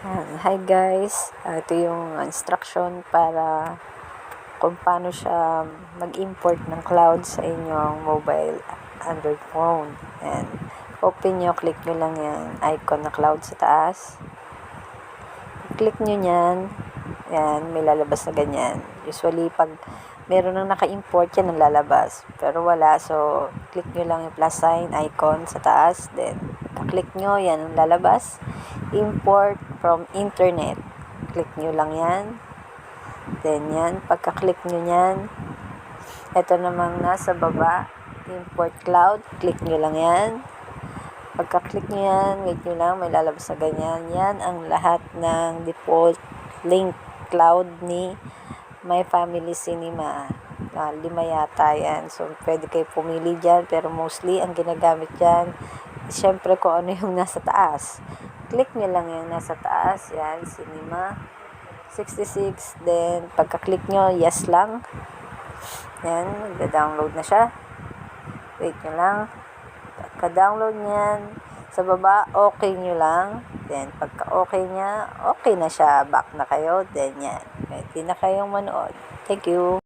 Hi guys, ito yung instruction para kung paano siya mag-import ng cloud sa inyong mobile Android phone. And open nyo, click nyo lang yung icon na cloud sa taas. Click nyo yan, may lalabas na ganyan. Usually pag meron nang naka-import yan, ang lalabas. Pero wala, so click nyo lang yung plus sign icon sa taas, then click nyo, yan ang lalabas. Import from internet. Click nyo lang yan. Then yan, pagka-click nyo yan, ito namang nasa baba, import cloud, click nyo lang yan. Pagka-click nyo yan, wait nyo lang, may lalabas na ganyan. Yan ang lahat ng default link cloud ni My Family Cinema. 5 yata yan. So, pwede kayo pumili dyan, pero mostly, ang ginagamit dyan, syempre kung ano yung nasa taas. Click nyo lang yung nasa taas. Yan, Cinema 66. Then, pagka-click nyo, yes lang. Yan, nagda-download na siya. Wait nyo lang. Pagka-download nyan, sa baba, okay nyo lang. Then, pagka-okay nya, okay na siya. Back na kayo. Then, yan. Pwede na kayong manood. Thank you.